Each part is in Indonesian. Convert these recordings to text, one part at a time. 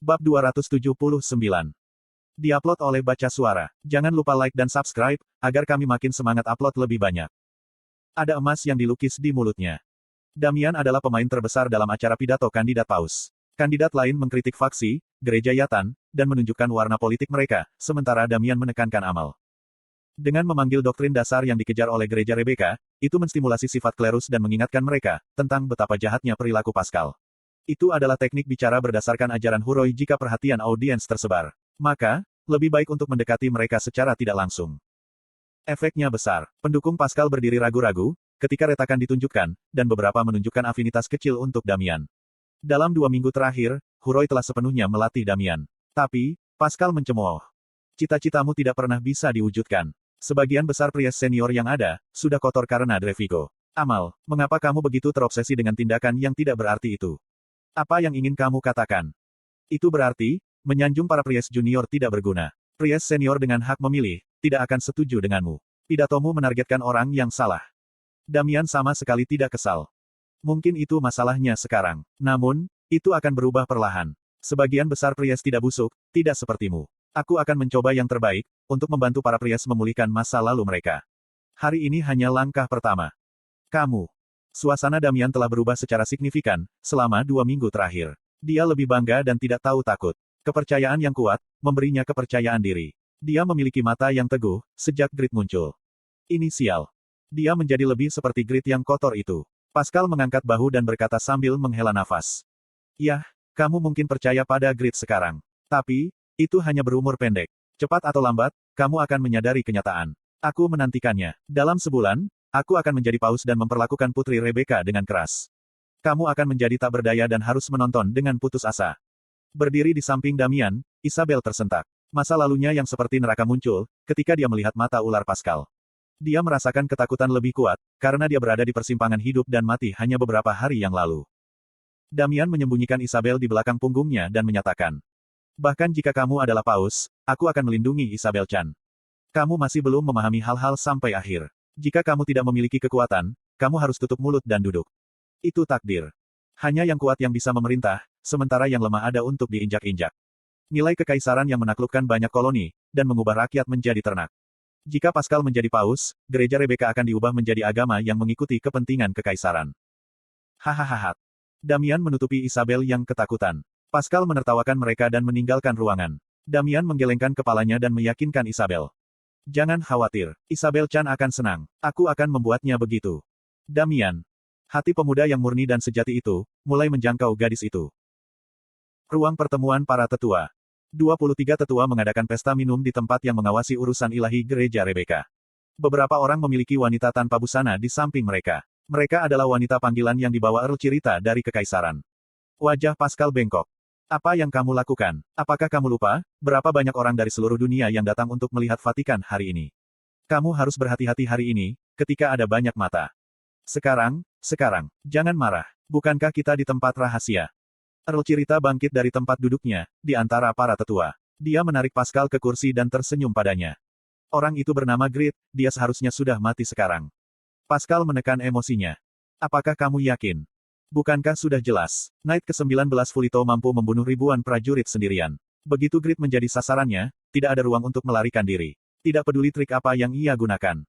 Bab 279. Diupload oleh Baca Suara. Jangan lupa like dan subscribe, agar kami makin semangat upload lebih banyak. Ada emas yang dilukis di mulutnya. Damian adalah pemain terbesar dalam acara pidato kandidat paus. Kandidat lain mengkritik faksi, gereja Yatan, dan menunjukkan warna politik mereka, sementara Damian menekankan amal. Dengan memanggil doktrin dasar yang dikejar oleh gereja Rebecca, itu menstimulasi sifat klerus dan mengingatkan mereka tentang betapa jahatnya perilaku Pascal. Itu adalah teknik bicara berdasarkan ajaran Huroi jika perhatian audiens tersebar. Maka, lebih baik untuk mendekati mereka secara tidak langsung. Efeknya besar. Pendukung Pascal berdiri ragu-ragu, ketika retakan ditunjukkan, dan beberapa menunjukkan afinitas kecil untuk Damian. Dalam 2 minggu terakhir, Huroi telah sepenuhnya melatih Damian. Tapi, Pascal mencemooh. Cita-citamu tidak pernah bisa diwujudkan. Sebagian besar priest senior yang ada, sudah kotor karena Drevigo. Amal, mengapa kamu begitu terobsesi dengan tindakan yang tidak berarti itu? Apa yang ingin kamu katakan? Itu berarti, menyanjung para priest junior tidak berguna. Priest senior dengan hak memilih, tidak akan setuju denganmu. Pidatomu menargetkan orang yang salah. Damian sama sekali tidak kesal. Mungkin itu masalahnya sekarang. Namun, itu akan berubah perlahan. Sebagian besar priest tidak busuk, tidak sepertimu. Aku akan mencoba yang terbaik, untuk membantu para priest memulihkan masa lalu mereka. Hari ini hanya langkah pertama. Kamu. Suasana Damian telah berubah secara signifikan, selama 2 minggu terakhir. Dia lebih bangga dan tidak tahu takut. Kepercayaan yang kuat, memberinya kepercayaan diri. Dia memiliki mata yang teguh, sejak Grid muncul. Inisial. Dia menjadi lebih seperti Grid yang kotor itu. Pascal mengangkat bahu dan berkata sambil menghela nafas. Yah, kamu mungkin percaya pada Grid sekarang. Tapi, itu hanya berumur pendek. Cepat atau lambat, kamu akan menyadari kenyataan. Aku menantikannya. Dalam sebulan, aku akan menjadi paus dan memperlakukan Putri Rebecca dengan keras. Kamu akan menjadi tak berdaya dan harus menonton dengan putus asa. Berdiri di samping Damian, Isabel tersentak. Masa lalunya yang seperti neraka muncul, ketika dia melihat mata ular Pascal. Dia merasakan ketakutan lebih kuat, karena dia berada di persimpangan hidup dan mati hanya beberapa hari yang lalu. Damian menyembunyikan Isabel di belakang punggungnya dan menyatakan. Bahkan jika kamu adalah paus, aku akan melindungi Isabel Chan. Kamu masih belum memahami hal-hal sampai akhir. Jika kamu tidak memiliki kekuatan, kamu harus tutup mulut dan duduk. Itu takdir. Hanya yang kuat yang bisa memerintah, sementara yang lemah ada untuk diinjak-injak. Nilai kekaisaran yang menaklukkan banyak koloni, dan mengubah rakyat menjadi ternak. Jika Pascal menjadi paus, gereja Rebecca akan diubah menjadi agama yang mengikuti kepentingan kekaisaran. Hahaha. Damian menutupi Isabel yang ketakutan. Pascal menertawakan mereka dan meninggalkan ruangan. Damian menggelengkan kepalanya dan meyakinkan Isabel. Jangan khawatir, Isabel Chan akan senang. Aku akan membuatnya begitu. Damian. Hati pemuda yang murni dan sejati itu, mulai menjangkau gadis itu. Ruang pertemuan para tetua. 23 tetua mengadakan pesta minum di tempat yang mengawasi urusan ilahi gereja Rebecca. Beberapa orang memiliki wanita tanpa busana di samping mereka. Mereka adalah wanita panggilan yang dibawa Earl Cirita dari kekaisaran. Wajah Pascal bengkok. Apa yang kamu lakukan? Apakah kamu lupa, berapa banyak orang dari seluruh dunia yang datang untuk melihat Vatikan hari ini? Kamu harus berhati-hati hari ini, ketika ada banyak mata. Sekarang, jangan marah. Bukankah kita di tempat rahasia? Earl Cirita bangkit dari tempat duduknya, di antara para tetua. Dia menarik Pascal ke kursi dan tersenyum padanya. Orang itu bernama Grid, dia seharusnya sudah mati sekarang. Pascal menekan emosinya. Apakah kamu yakin? Bukankah sudah jelas? Knight ke-19 Fulito mampu membunuh ribuan prajurit sendirian. Begitu Grid menjadi sasarannya, tidak ada ruang untuk melarikan diri. Tidak peduli trik apa yang ia gunakan.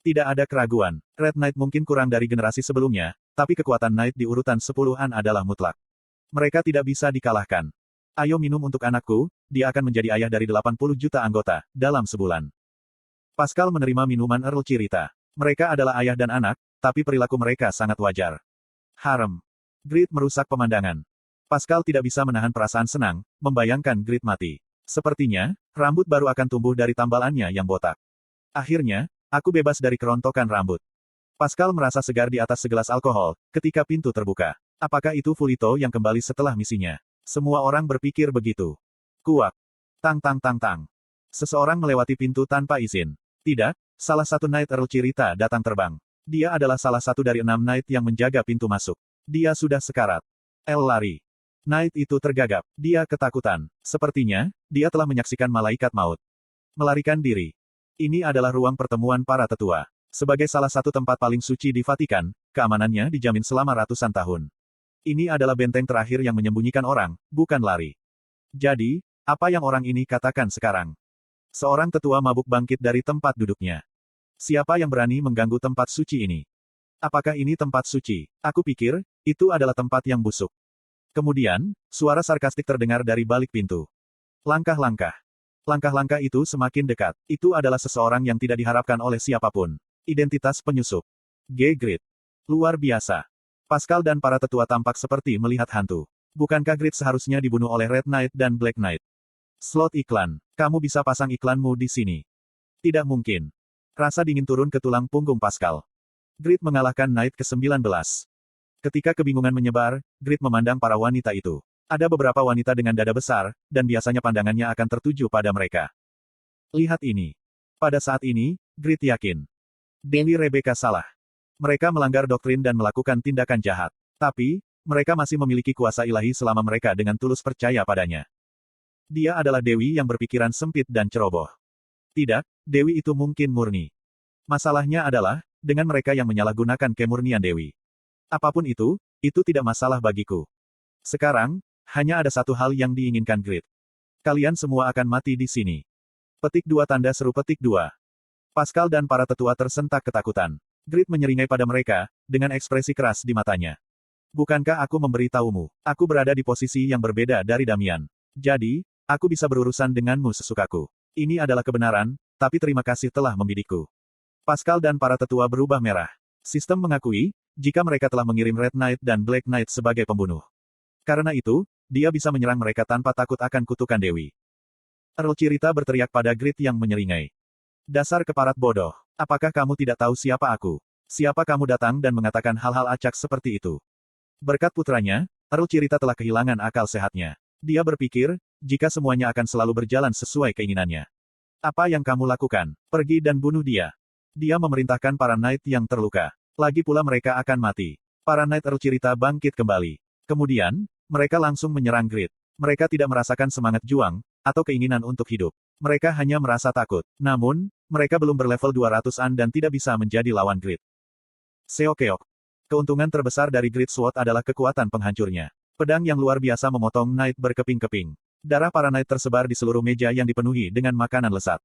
Tidak ada keraguan. Red Knight mungkin kurang dari generasi sebelumnya, tapi kekuatan Knight di urutan 10-an adalah mutlak. Mereka tidak bisa dikalahkan. Ayo minum untuk anakku, dia akan menjadi ayah dari 80 juta anggota, dalam sebulan. Pascal menerima minuman Earl Cirita. Mereka adalah ayah dan anak, tapi perilaku mereka sangat wajar. Harem. Grid merusak pemandangan. Pascal tidak bisa menahan perasaan senang, membayangkan Grid mati. Sepertinya, rambut baru akan tumbuh dari tambalannya yang botak. Akhirnya, aku bebas dari kerontokan rambut. Pascal merasa segar di atas segelas alkohol, ketika pintu terbuka. Apakah itu Fulito yang kembali setelah misinya? Semua orang berpikir begitu. Kuak. Tang tang tang tang. Seseorang melewati pintu tanpa izin. Tidak, salah satu Knight Earl Cirita datang terbang. Dia adalah salah satu dari 6 Knight yang menjaga pintu masuk. Dia sudah sekarat. El lari. Knight itu tergagap. Dia ketakutan. Sepertinya, dia telah menyaksikan malaikat maut. Melarikan diri. Ini adalah ruang pertemuan para tetua. Sebagai salah satu tempat paling suci di Vatikan, keamanannya dijamin selama ratusan tahun. Ini adalah benteng terakhir yang menyembunyikan orang, bukan lari. Jadi, apa yang orang ini katakan sekarang? Seorang tetua mabuk bangkit dari tempat duduknya. Siapa yang berani mengganggu tempat suci ini? Apakah ini tempat suci? Aku pikir, itu adalah tempat yang busuk. Kemudian, suara sarkastik terdengar dari balik pintu. Langkah-langkah. Langkah-langkah itu semakin dekat. Itu adalah seseorang yang tidak diharapkan oleh siapapun. Identitas penyusup. Grid. Luar biasa. Pascal dan para tetua tampak seperti melihat hantu. Bukankah Grid seharusnya dibunuh oleh Red Knight dan Black Knight? Slot iklan. Kamu bisa pasang iklanmu di sini. Tidak mungkin. Rasa dingin turun ke tulang punggung Pascal. Grid mengalahkan Knight ke-19. Ketika kebingungan menyebar, Grid memandang para wanita itu. Ada beberapa wanita dengan dada besar, dan biasanya pandangannya akan tertuju pada mereka. Lihat ini. Pada saat ini, Grid yakin. Dewi Rebecca salah. Mereka melanggar doktrin dan melakukan tindakan jahat. Tapi, mereka masih memiliki kuasa ilahi selama mereka dengan tulus percaya padanya. Dia adalah Dewi yang berpikiran sempit dan ceroboh. Tidak, Dewi itu mungkin murni. Masalahnya adalah, dengan mereka yang menyalahgunakan kemurnian Dewi. Apapun itu tidak masalah bagiku. Sekarang, hanya ada satu hal yang diinginkan Grid. Kalian semua akan mati di sini. Petik 2 tanda seru petik 2. Pascal dan para tetua tersentak ketakutan. Grid menyeringai pada mereka, dengan ekspresi keras di matanya. Bukankah aku memberitahumu? Aku berada di posisi yang berbeda dari Damian. Jadi, aku bisa berurusan denganmu sesukaku. Ini adalah kebenaran, tapi terima kasih telah membidikku. Pascal dan para tetua berubah merah. Sistem mengakui, jika mereka telah mengirim Red Knight dan Black Knight sebagai pembunuh. Karena itu, dia bisa menyerang mereka tanpa takut akan kutukan Dewi. Earl Cirita berteriak pada Grid yang menyeringai. Dasar keparat bodoh. Apakah kamu tidak tahu siapa aku? Siapa kamu datang dan mengatakan hal-hal acak seperti itu? Berkat putranya, Earl Cirita telah kehilangan akal sehatnya. Dia berpikir, jika semuanya akan selalu berjalan sesuai keinginannya. Apa yang kamu lakukan? Pergi dan bunuh dia. Dia memerintahkan para Knight yang terluka. Lagi pula mereka akan mati. Para Knight Earl Cirita bangkit kembali. Kemudian, mereka langsung menyerang Grid. Mereka tidak merasakan semangat juang, atau keinginan untuk hidup. Mereka hanya merasa takut. Namun, mereka belum berlevel 200-an dan tidak bisa menjadi lawan Grid. Seokeok. Keuntungan terbesar dari Grid Sword adalah kekuatan penghancurnya. Pedang yang luar biasa memotong Knight berkeping-keping. Darah para Knight tersebar di seluruh meja yang dipenuhi dengan makanan lesat.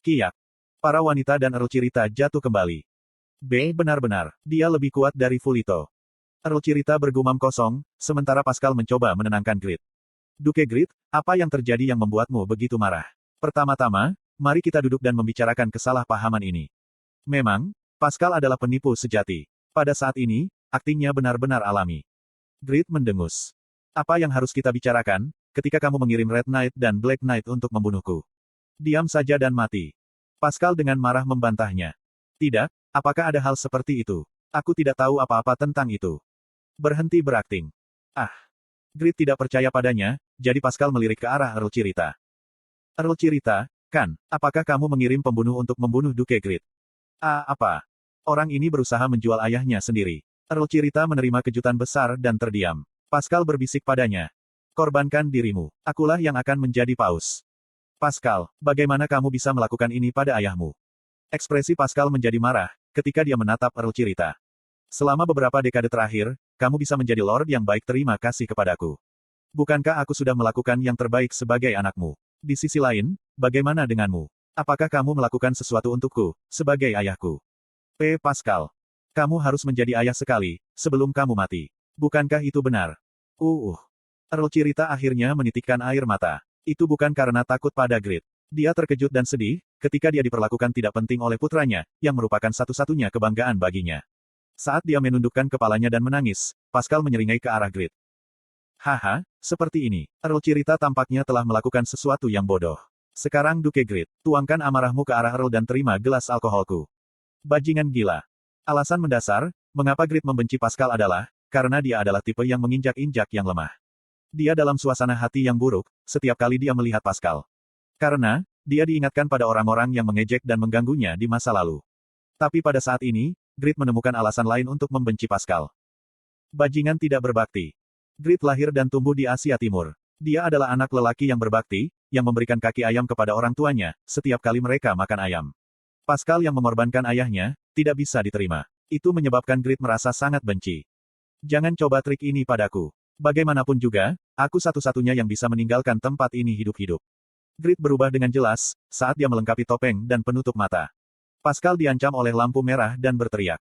Kiyak. Para wanita dan Earl Cirita jatuh kembali. Benar-benar, dia lebih kuat dari Fulito. Earl Cirita bergumam kosong, sementara Pascal mencoba menenangkan Grid. Duke Grid, apa yang terjadi yang membuatmu begitu marah? Pertama-tama, mari kita duduk dan membicarakan kesalahpahaman ini. Memang, Pascal adalah penipu sejati. Pada saat ini, aktingnya benar-benar alami. Grid mendengus. Apa yang harus kita bicarakan, ketika kamu mengirim Red Knight dan Black Knight untuk membunuhku? Diam saja dan mati. Pascal dengan marah membantahnya. Tidak, apakah ada hal seperti itu? Aku tidak tahu apa-apa tentang itu. Berhenti berakting. Ah. Grid tidak percaya padanya, jadi Pascal melirik ke arah Earl Cirita. Earl Cirita, kan, apakah kamu mengirim pembunuh untuk membunuh Duke Grid? Apa? Orang ini berusaha menjual ayahnya sendiri. Earl Cirita menerima kejutan besar dan terdiam. Pascal berbisik padanya. Korbankan dirimu. Akulah yang akan menjadi paus. Pascal, bagaimana kamu bisa melakukan ini pada ayahmu? Ekspresi Pascal menjadi marah, ketika dia menatap Earl Cirita. Selama beberapa dekade terakhir, kamu bisa menjadi Lord yang baik, terima kasih kepadaku. Bukankah aku sudah melakukan yang terbaik sebagai anakmu? Di sisi lain, bagaimana denganmu? Apakah kamu melakukan sesuatu untukku, sebagai ayahku? Pascal. Kamu harus menjadi ayah sekali, sebelum kamu mati. Bukankah itu benar? Earl Cirita akhirnya menitikkan air mata. Itu bukan karena takut pada Grid. Dia terkejut dan sedih, ketika dia diperlakukan tidak penting oleh putranya, yang merupakan satu-satunya kebanggaan baginya. Saat dia menundukkan kepalanya dan menangis, Pascal menyeringai ke arah Grid. Haha, seperti ini. Earl Cirita tampaknya telah melakukan sesuatu yang bodoh. Sekarang Duke Grid, tuangkan amarahmu ke arah Earl dan terima gelas alkoholku. Bajingan gila. Alasan mendasar, mengapa Grid membenci Pascal adalah, karena dia adalah tipe yang menginjak-injak yang lemah. Dia dalam suasana hati yang buruk, setiap kali dia melihat Pascal. Karena, dia diingatkan pada orang-orang yang mengejek dan mengganggunya di masa lalu. Tapi pada saat ini, Grid menemukan alasan lain untuk membenci Pascal. Bajingan tidak berbakti. Grid lahir dan tumbuh di Asia Timur. Dia adalah anak lelaki yang berbakti, yang memberikan kaki ayam kepada orang tuanya, setiap kali mereka makan ayam. Pascal yang mengorbankan ayahnya, tidak bisa diterima. Itu menyebabkan Grid merasa sangat benci. Jangan coba trik ini padaku. Bagaimanapun juga, aku satu-satunya yang bisa meninggalkan tempat ini hidup-hidup. Grid berubah dengan jelas, saat dia melengkapi topeng dan penutup mata. Pascal diancam oleh lampu merah dan berteriak.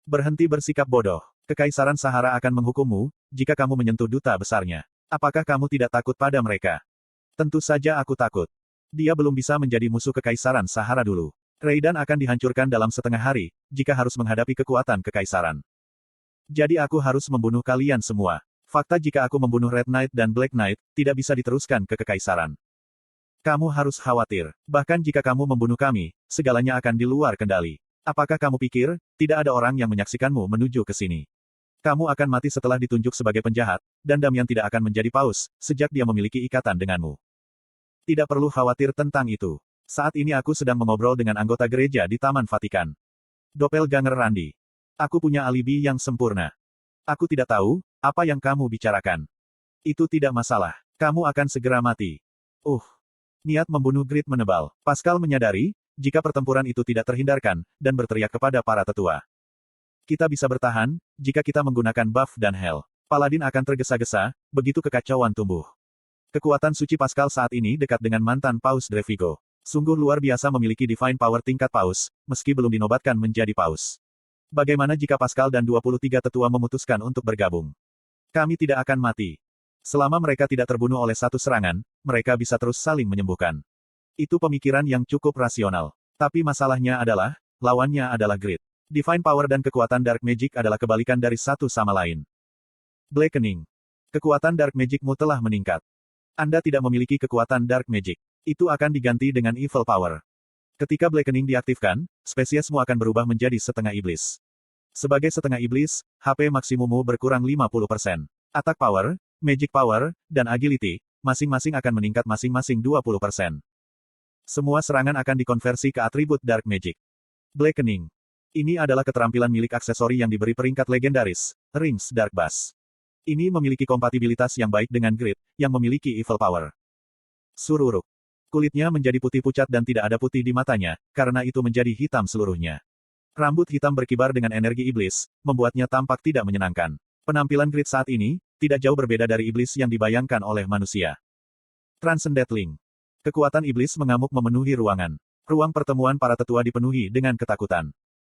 Berhenti bersikap bodoh. Kekaisaran Sahara akan menghukummu, jika kamu menyentuh duta besarnya. Apakah kamu tidak takut pada mereka? Tentu saja aku takut. Dia belum bisa menjadi musuh Kekaisaran Sahara dulu. Raiden akan dihancurkan dalam setengah hari, jika harus menghadapi kekuatan Kekaisaran. Jadi aku harus membunuh kalian semua. Fakta jika aku membunuh Red Knight dan Black Knight, tidak bisa diteruskan ke Kekaisaran. Kamu harus khawatir. Bahkan jika kamu membunuh kami, segalanya akan di luar kendali. Apakah kamu pikir, tidak ada orang yang menyaksikanmu menuju ke sini? Kamu akan mati setelah ditunjuk sebagai penjahat, dan Damian tidak akan menjadi paus, sejak dia memiliki ikatan denganmu. Tidak perlu khawatir tentang itu. Saat ini aku sedang mengobrol dengan anggota gereja di Taman Vatikan. Doppelganger Randy. Aku punya alibi yang sempurna. Aku tidak tahu, apa yang kamu bicarakan. Itu tidak masalah. Kamu akan segera mati. Niat membunuh Grid menebal. Pascal menyadari, jika pertempuran itu tidak terhindarkan, dan berteriak kepada para tetua. Kita bisa bertahan, jika kita menggunakan buff dan hell. Paladin akan tergesa-gesa, begitu kekacauan tumbuh. Kekuatan suci Pascal saat ini dekat dengan mantan Paus Drevigo. Sungguh luar biasa memiliki divine power tingkat paus, meski belum dinobatkan menjadi paus. Bagaimana jika Pascal dan 23 tetua memutuskan untuk bergabung? Kami tidak akan mati. Selama mereka tidak terbunuh oleh satu serangan, mereka bisa terus saling menyembuhkan. Itu pemikiran yang cukup rasional. Tapi masalahnya adalah, lawannya adalah Grid. Divine power dan kekuatan Dark Magic adalah kebalikan dari satu sama lain. Blackening. Kekuatan Dark Magic-mu telah meningkat. Anda tidak memiliki kekuatan Dark Magic. Itu akan diganti dengan Evil Power. Ketika Blackening diaktifkan, spesiesmu akan berubah menjadi setengah iblis. Sebagai setengah iblis, HP maksimummu berkurang 50%. Attack Power, Magic Power, dan Agility, masing-masing akan meningkat masing-masing 20%. Semua serangan akan dikonversi ke atribut Dark Magic. Blackening. Ini adalah keterampilan milik aksesori yang diberi peringkat legendaris, Rings Dark Bass. Ini memiliki kompatibilitas yang baik dengan Grid, yang memiliki Evil Power. Sururuk. Kulitnya menjadi putih pucat dan tidak ada putih di matanya, karena itu menjadi hitam seluruhnya. Rambut hitam berkibar dengan energi iblis, membuatnya tampak tidak menyenangkan. Penampilan Grid saat ini, tidak jauh berbeda dari iblis yang dibayangkan oleh manusia. Transcendentling. Kekuatan iblis mengamuk memenuhi ruangan. Ruang pertemuan para tetua dipenuhi dengan ketakutan.